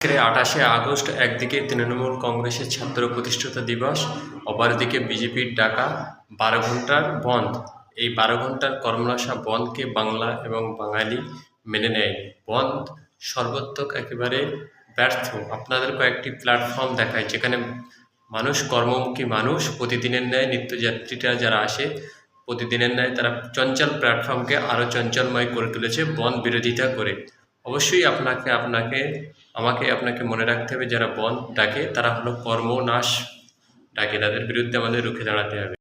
28শে August একদিকে তৃণমূল কংগ্রেসের ছাত্র প্রতিষ্ঠাতা দিবস, অপরদিকে বিজেপির ডাকা 12 ঘণ্টার বন্ধ। এই 12 ঘণ্টার কর্মনাশা বন্ধকে বাংলা এবং বাঙালি মেনে নেয়নি। বন্ধ সর্বাত্মক একেবারে ব্যর্থ। আপনাদের কয়েকটি প্ল্যাটফর্ম দেখায় যেখানে কর্মমুখী মানুষ প্রতিদিনের ন্যায় নিত্যযাত্রীরা যারা আসে প্রতিদিনের ন্যায় তারা চঞ্চল প্ল্যাটফর্মকে আরও চঞ্চলময় করে তুলেছে বন্ধ বিরোধিতা করে। অবশ্যই আপনাকে মনে রাখতে হবে, যারা বন্ধ ডাকে তারা হলো কর্মনাশ ডাকে। তাদের বিরুদ্ধে আমাদের রুখে দাঁড়াতে হবে।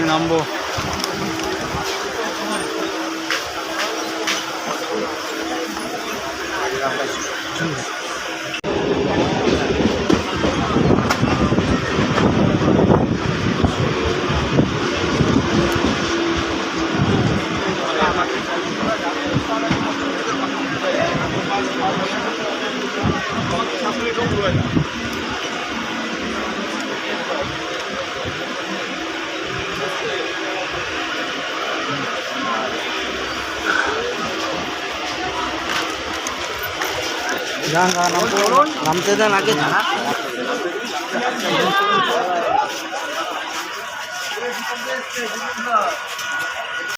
নামবো নামতে দেন আগে।